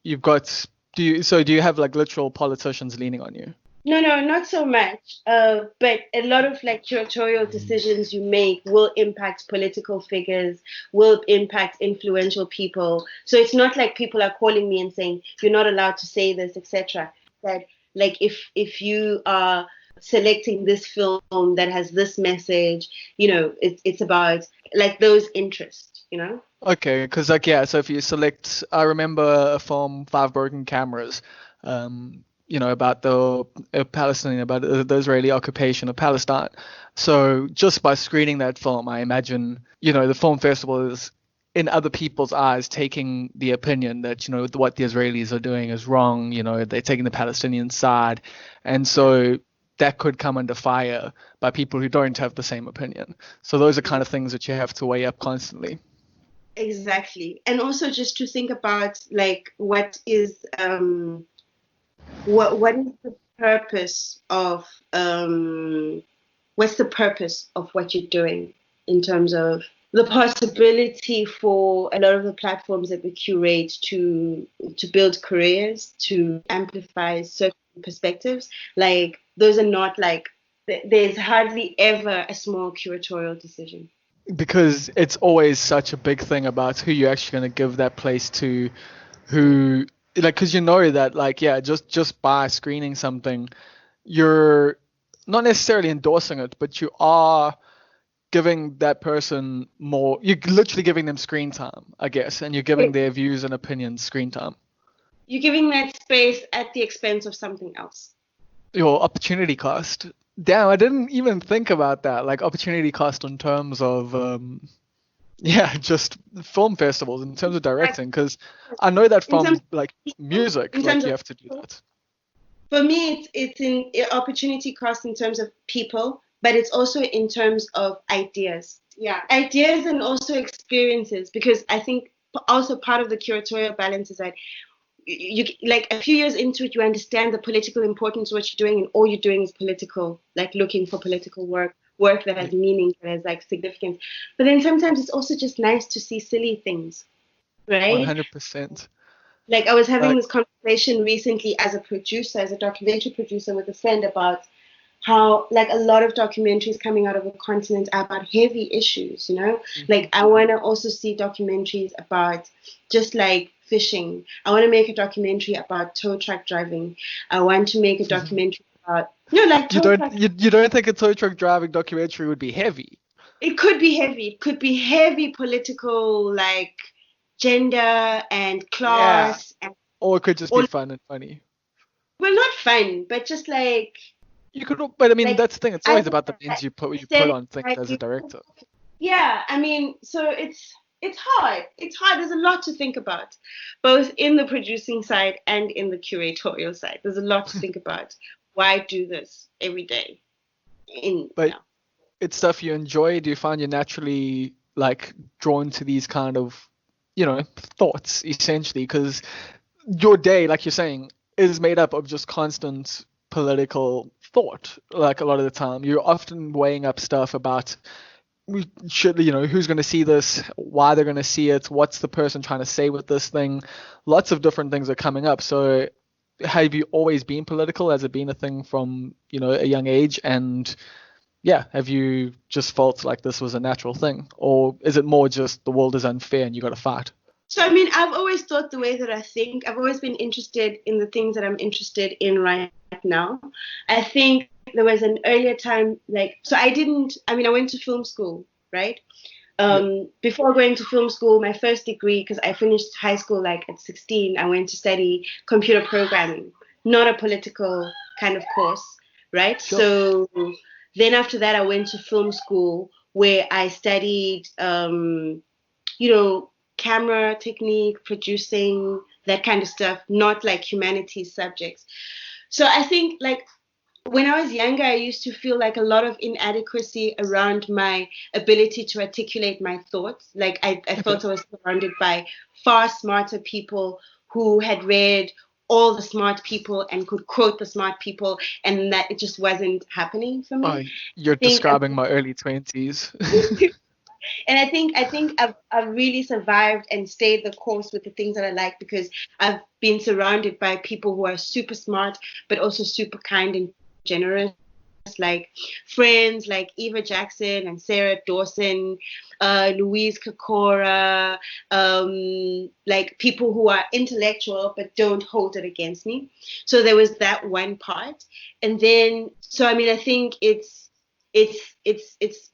You've got Do you have like literal politicians leaning on you? No, not so much. But a lot of like curatorial decisions you make will impact political figures, will impact influential people. So it's not like people are calling me and saying you're not allowed to say this, etc. That like if you are selecting this film that has this message, it's about like those interests, Okay, because like yeah, so if you select, I remember a film, Five Broken Cameras, about the Palestinian, about the Israeli occupation of Palestine. So just by screening that film, I imagine, the film festival is in other people's eyes taking the opinion that, what the Israelis are doing is wrong, they're taking the Palestinian side. And so that could come under fire by people who don't have the same opinion. So those are kind of things that you have to weigh up constantly. Exactly. And also just to think about like what is what is the purpose of what's the purpose of what you're doing in terms of the possibility for a lot of the platforms that we curate to build careers, to amplify certain perspectives. Like those are not like there's hardly ever a small curatorial decision. Because it's always such a big thing about who you're actually going to give that place to, who like, because that like yeah, just by screening something, you're not necessarily endorsing it, but you are giving that person more, you're literally giving them screen time, I guess, and you're giving their views and opinions screen time. You're giving that space at the expense of something else. Your opportunity cost. Damn, I didn't even think about that. Like opportunity cost in terms of, just film festivals, in terms of directing, because I know that from like music, like you have to do that. For me, it's in opportunity cost in terms of people, but it's also in terms of ideas. Yeah, ideas and also experiences, because I think also part of the curatorial balance is that you like a few years into it, you understand the political importance of what you're doing, and all you're doing is political, like looking for political work that has meaning, that has like significance. But then sometimes it's also just nice to see silly things, right? 100%. Like I was having this conversation recently as a documentary producer with a friend about how like a lot of documentaries coming out of the continent are about heavy issues, Like I want to also see documentaries about just like fishing. I want to make a documentary about tow truck driving. I want to make a documentary about you don't think a tow truck driving documentary would be heavy? It could be heavy. It could be heavy political, like gender and class, or it could just be fun and funny. Well, not fun, but just like you could. But I mean, like, that's the thing. It's always about the lens you put on things as a director. Yeah, I mean, so it's hard. It's hard. There's a lot to think about, both in the producing side and in the curatorial side. There's a lot to think about. Why do this every day? It's stuff you enjoy. Do you find you're naturally like drawn to these kind of, thoughts essentially? Because your day, like you're saying, is made up of just constant political thought. Like a lot of the time, you're often weighing up stuff about who's going to see this, why they're going to see it, what's the person trying to say with this thing. Lots of different things are coming up. So have you always been political? Has it been a thing from, a young age? And have you just felt like this was a natural thing? Or is it more just the world is unfair and you got to fight? So, I mean, I've always thought the way that I think. I've always been interested in the things that I'm interested in right now. I think there was an earlier time, I went to film school, right? Before going to film school, my first degree, because I finished high school like at 16, I went to study computer programming, not a political kind of course, right? Sure. So then after that, I went to film school where I studied, camera technique, producing, that kind of stuff, not like humanities subjects. So I think like when I was younger, I used to feel like a lot of inadequacy around my ability to articulate my thoughts. Like I felt I was surrounded by far smarter people who had read all the smart people and could quote the smart people, and that it just wasn't happening for me. You're describing my early 20s. And I think I've really survived and stayed the course with the things that I like because I've been surrounded by people who are super smart but also super kind and generous, like friends like Eva Jackson and Sarah Dawson, Louise Kokora, like people who are intellectual but don't hold it against me. So there was that one part. And then, so I mean, I think it's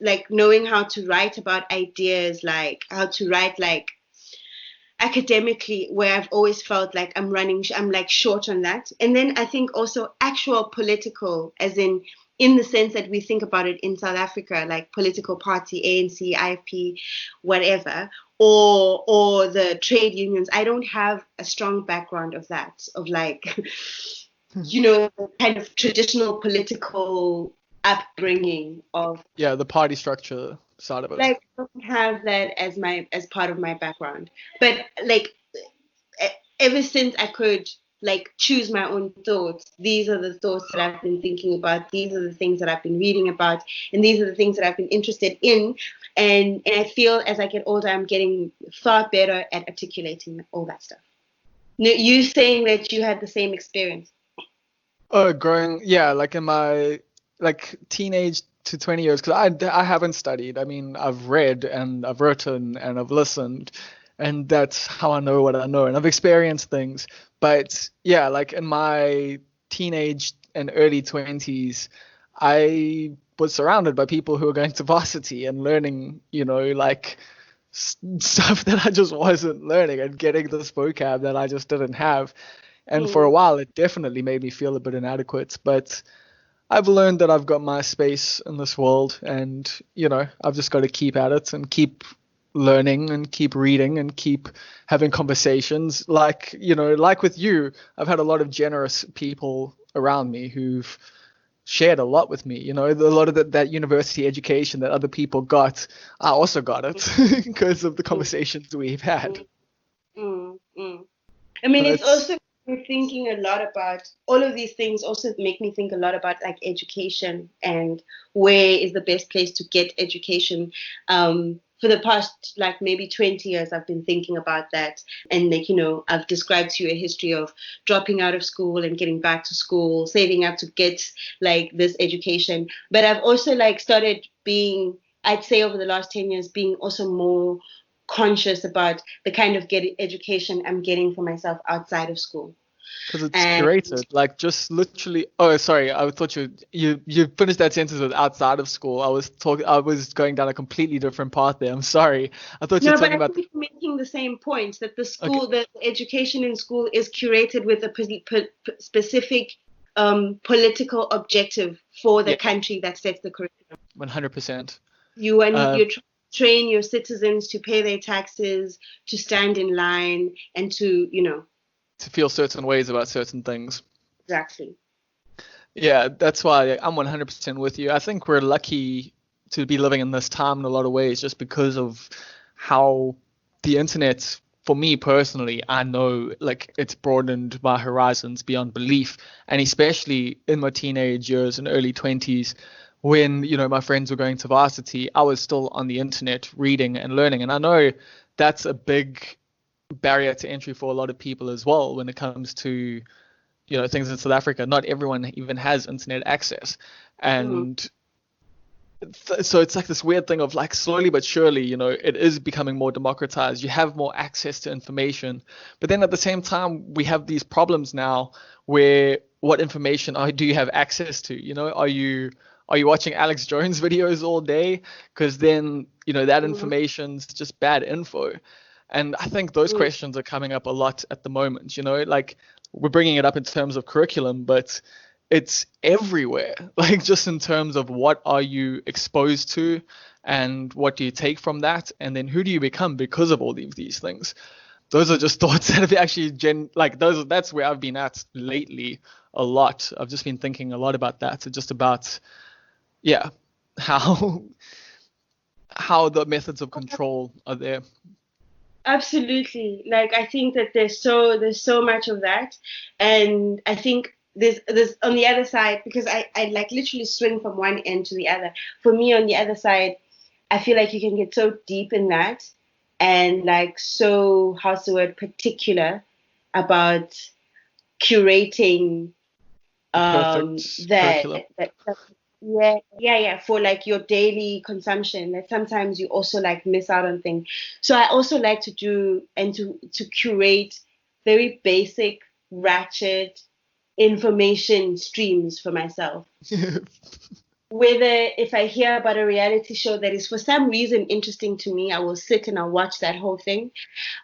like knowing how to write about ideas, like how to write like academically, where I've always felt like I'm like short on that. And then I think also actual political, as in the sense that we think about it in South Africa, like political party, ANC, IFP, whatever, or the trade unions. I don't have a strong background of that, of like, kind of traditional political upbringing of, Yeah, the party structure side of it. like, I don't have that as part of my background. But like ever since I could like choose my own thoughts, these are the thoughts that I've been thinking about, these are the things that I've been reading about, and these are the things that I've been interested in. And I feel as I get older, I'm getting far better at articulating all that stuff. You saying that you had the same experience? Oh, like in my like teenage to 20 years, because I haven't studied. I mean, I've read and I've written and I've listened, and that's how I know what I know, and I've experienced things. But yeah, like in my teenage and early 20s, I was surrounded by people who were going to varsity and learning, like stuff that I just wasn't learning and getting this vocab that I just didn't have. And for a while, it definitely made me feel a bit inadequate. But I've learned that I've got my space in this world, and I've just got to keep at it and keep learning and keep reading and keep having conversations. Like with you, I've had a lot of generous people around me who've shared a lot with me. A lot of that university education that other people got, I also got it because of the conversations we've had. I mean, But it's also thinking a lot about all of these things. Also, make me think a lot about like education and where is the best place to get education. For the past like maybe 20 years, I've been thinking about that, and like I've described to you a history of dropping out of school and getting back to school, saving up to get like this education. But I've also like started being, I'd say over the last 10 years, being also more conscious about the kind of education I'm getting for myself outside of school. because it's And curated, like just literally. Oh, sorry, I thought you finished that sentence with outside of school. I was going down a completely different path there. I'm sorry. I thought you were no, but talking I about think you're making the same point that the okay. school, the education in school is curated with a specific political objective for the Yeah, country that sets the curriculum. 100%. You train your citizens to pay their taxes, to stand in line, and to To feel certain ways about certain things. exactly. Yeah, that's why I'm 100% with you. I think we're lucky to be living in this time in a lot of ways, just because of how the internet, for me personally, I know like it's broadened my horizons beyond belief. And especially in my teenage years and early 20s, when my friends were going to varsity, I was still on the internet reading and learning. And I know that's a big barrier to entry for a lot of people as well when it comes to things in South Africa. Not everyone even has internet access, and so it's like this weird thing of like slowly but surely, it is becoming more democratized. You have more access to information, but then at the same time, we have these problems now where what information do you have access to? Are you watching Alex Jones videos all day? Because then that information's just bad info. And I think those questions are coming up a lot at the moment. Like we're bringing it up in terms of curriculum, but it's everywhere. Like just in terms of what are you exposed to and what do you take from that? And then who do you become because of all of these things? Those are just thoughts that have actually that's where I've been at lately a lot. I've just been thinking a lot about that. So just about, yeah, how the methods of control are there. Absolutely. Like I think that there's so much of that, and I think there's on the other side, because I like literally swing from one end to the other. For me, on the other side, I feel like you can get so deep in that and like so, how's the word, particular about curating The perfect that, curriculum. yeah, for like your daily consumption, that sometimes you also like miss out on things. So I also like to do and to curate very basic ratchet information streams for myself. Whether if I hear about a reality show that is for some reason interesting to me, I will sit and I'll watch that whole thing.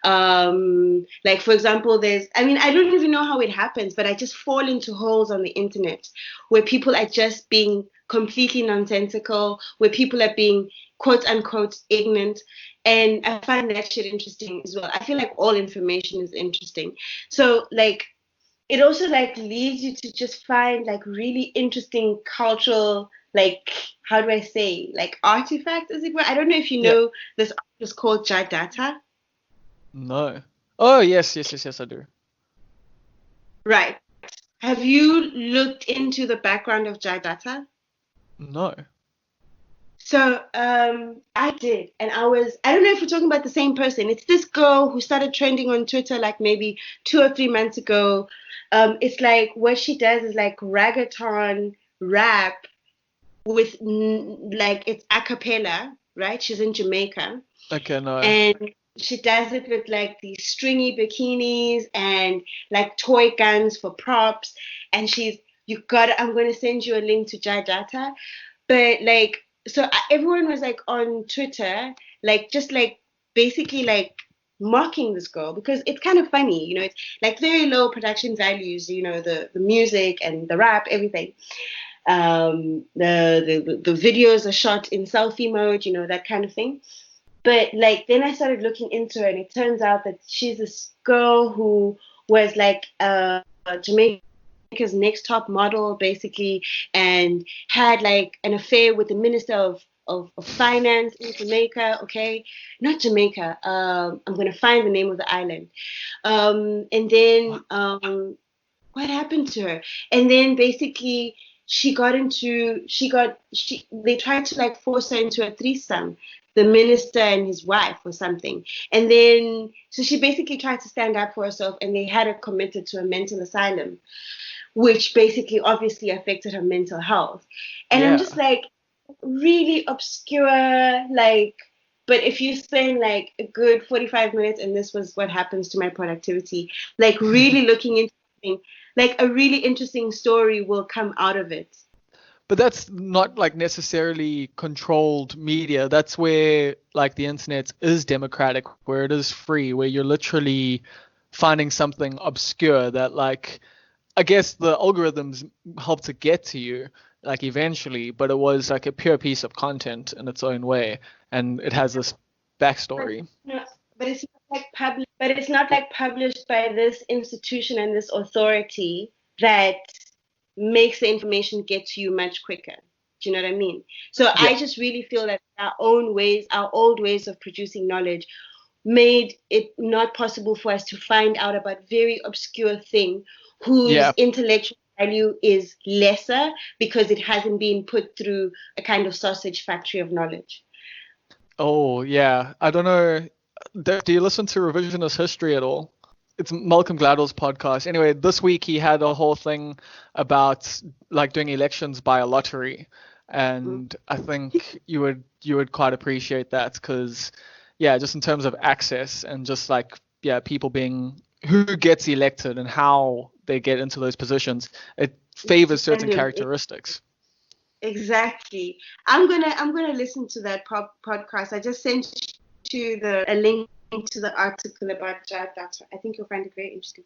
Like for example, I don't even know how it happens, but I just fall into holes on the internet where people are just being completely nonsensical, where people are being quote unquote ignorant. And I find that shit interesting as well. I feel like all information is interesting. So like it also like leads you to just find like really interesting cultural, like, how do I say, like artifacts, as it were. I don't know if you Yeah. know this artist called Jadata. No. Oh, yes, I do. Right. Have you looked into the background of Jadata? No. So I did, and I don't know if we're talking about the same person. It's this girl who started trending on Twitter like maybe 2 or 3 months ago. It's like what she does is like reggaeton rap with like it's a cappella, right? She's in Jamaica, Okay, no. and she does it with like these stringy bikinis and like toy guns for props. And I'm gonna send you a link to Jadata. But like, so everyone was like on Twitter, like just like basically like mocking this girl because it's kind of funny, it's like very low production values, the music and the rap, everything. The videos are shot in selfie mode, that kind of thing. But like then I started looking into her, and it turns out that she's this girl who was like Jamaica's next top model, basically, and had like an affair with the minister of finance in Jamaica. Okay, not Jamaica. I'm gonna find the name of the island. And then what happened to her? And then basically they tried to like force her into a threesome, the minister and his wife or something. And then so she basically tried to stand up for herself, and they had her committed to a mental asylum, which basically obviously affected her mental health. And I'm Yeah. just like, really obscure, like, but if you spend like a good 45 minutes, and this was what happens to my productivity, like really looking into something, like a really interesting story will come out of it. But that's not like necessarily controlled media. That's where like the internet is democratic, where it is free, where you're literally finding something obscure that like I guess the algorithms help to get to you like eventually, but it was like a pure piece of content in its own way, and it has this backstory. No, but it's not like published by this institution and this authority that makes the information get to you much quicker. Do you know what I mean? So Yeah. I just really feel that our old ways of producing knowledge made it not possible for us to find out about very obscure thing whose Yeah. intellectual value is lesser because it hasn't been put through a kind of sausage factory of knowledge. Oh, yeah. I don't know. Do you listen to revisionist history at all? It's Malcolm Gladwell's podcast. Anyway, this week he had a whole thing about like doing elections by a lottery, Mm. and I think you would quite appreciate that because, yeah, just in terms of access and just like people being who gets elected and how they get into those positions, it favors certain characteristics. Exactly. I'm gonna listen to that podcast. I just sent you a link to the article about Jad Data. I think you'll find it very interesting.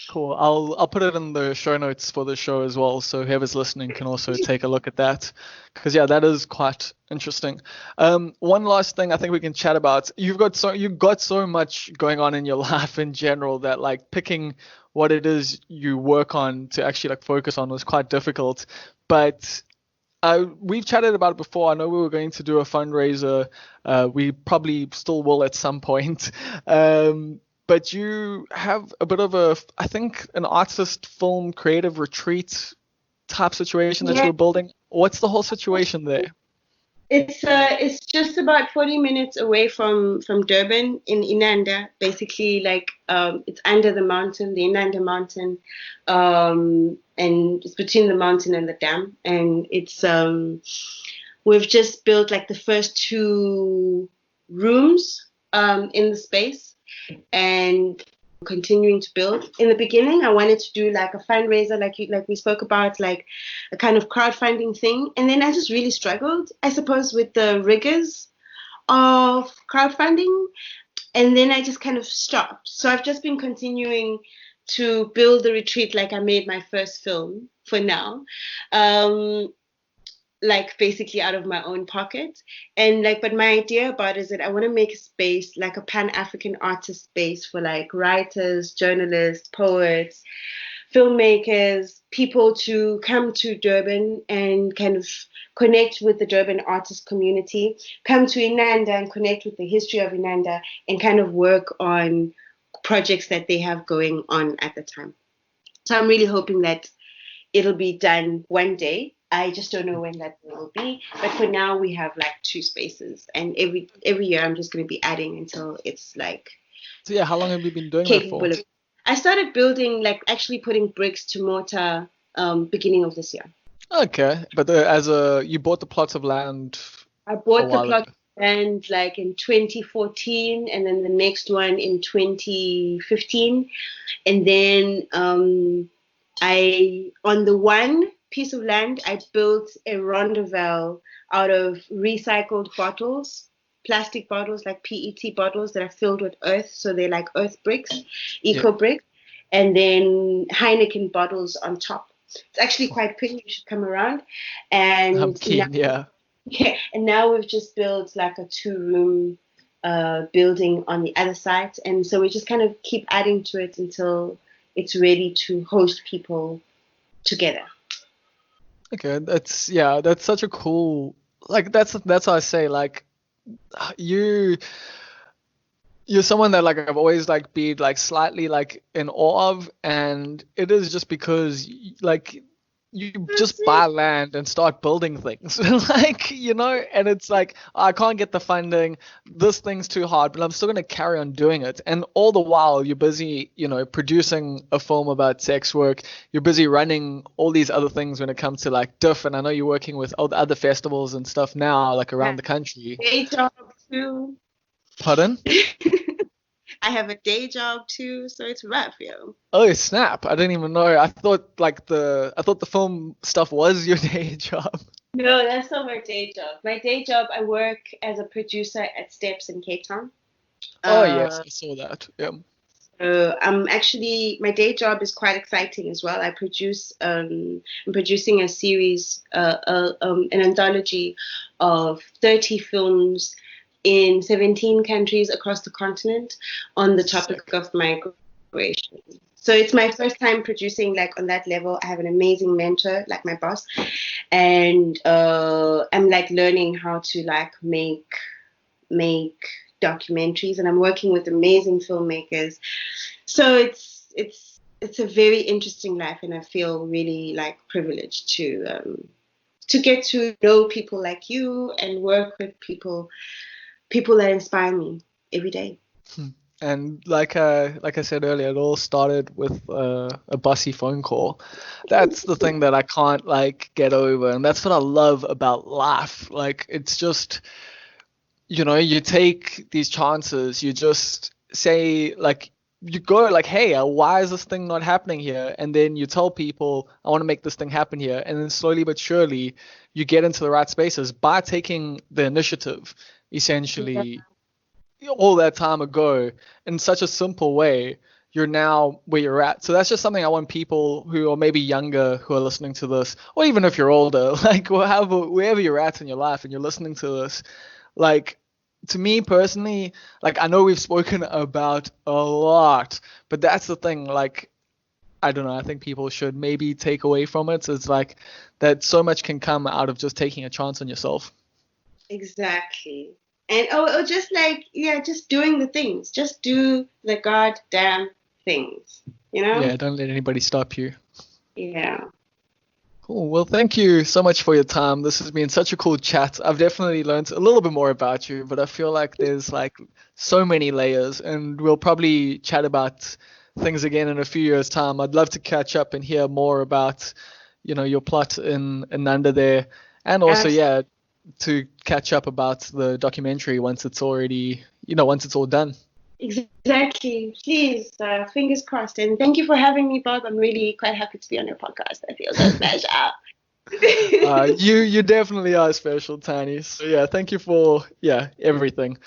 Cool. I'll put it in the show notes for the show as well, so whoever's listening can also take a look at that. Because that is quite interesting. One last thing I think we can chat about. You've got so much going on in your life in general that like picking what it is you work on to actually like focus on was quite difficult. But we've chatted about it before. I know we were going to do a fundraiser. We probably still will at some point. But you have a bit of I think, an artist film creative retreat type situation that you Yeah. were building. What's the whole situation there? It's just about 40 minutes away from Durban in Inanda. Basically, like it's under the mountain, the Inanda mountain, and it's between the mountain and the dam. And it's we've just built like the first two rooms in the space, and continuing to build. In the beginning, I wanted to do like a fundraiser, like we spoke about, like a kind of crowdfunding thing. And then I just really struggled, I suppose, with the rigors of crowdfunding. And then I just kind of stopped. So I've just been continuing to build the retreat like I made my first film for now. Like basically out of my own pocket. And like, but my idea about it is that I want to make a space, like a Pan-African artist space for like writers, journalists, poets, filmmakers, people to come to Durban and kind of connect with the Durban artist community, come to Inanda and connect with the history of Inanda, and kind of work on projects that they have going on at the time. So I'm really hoping that it'll be done one day. I just don't know when that will be. But for now, we have like two spaces, and every year I'm just going to be adding until it's like. So yeah, how long have you been doing that for? Capable of. I started building, like actually putting bricks to mortar, beginning of this year. Okay, but you bought the plots of land. I bought the plot of land like in 2014, and then the next one in 2015, and then on the one piece of land, I built a roundabout out of recycled bottles, plastic bottles, like PET bottles that are filled with earth. So they're like earth bricks, eco bricks, and then Heineken bottles on top. It's actually quite pretty. You should come around. And I'm keen, yeah. Yeah, and now we've just built like a 2-room building on the other side. And so we just kind of keep adding to it until it's ready to host people together. Okay, that's such a cool, like that's how I say, like you're someone that like I've always like been like slightly like in awe of, and it is just because like you just buy land and start building things like, and it's like, I can't get the funding, this thing's too hard, but I'm still going to carry on doing it. And all the while you're busy, producing a film about sex work, you're busy running all these other things when it comes to like diff, and I know you're working with all the other festivals and stuff now, like around the country. Day job too. Pardon? I have a day job too, so it's rough, yo. Oh snap! I didn't even know. I thought the film stuff was your day job. No, that's not my day job. My day job, I work as a producer at Steps in Cape Town. Oh yes, I saw that. Yeah. Actually, my day job is quite exciting as well. I'm producing a series, an anthology of 30 films in 17 countries across the continent on the topic of migration. So it's my first time producing like on that level. I have an amazing mentor, like my boss, and I'm like learning how to like make documentaries, and I'm working with amazing filmmakers. So it's a very interesting life, and I feel really like privileged to get to know people like you and work with people that inspire me every day. And like I said earlier, it all started with a bossy phone call. That's the thing that I can't like get over, and that's what I love about life. Like it's just, you take these chances. You just say like, you go like, hey, why is this thing not happening here? And then you tell people, I want to make this thing happen here. And then slowly but surely, you get into the right spaces by taking the initiative. Essentially, all that time ago, in such a simple way, you're now where you're at. So that's just something I want people who are maybe younger who are listening to this, or even if you're older, like wherever you're at in your life and you're listening to this, like to me personally, like I know we've spoken about a lot, but that's the thing, like I don't know, I think people should maybe take away from it. So it's like that so much can come out of just taking a chance on yourself. Exactly. And just like, just doing the things. Just do the goddamn things, Yeah, don't let anybody stop you. Yeah. Cool. Well, thank you so much for your time. This has been such a cool chat. I've definitely learned a little bit more about you, but I feel like there's like so many layers, and we'll probably chat about things again in a few years' time. I'd love to catch up and hear more about, your plot in Inanda there, and also, Abs- yeah, to catch up about the documentary once it's already, once it's all done. Exactly. Please, fingers crossed. And thank you for having me, Bob. I'm really quite happy to be on your podcast. I feel so special. You definitely are special, Tiny. So yeah, thank you for everything.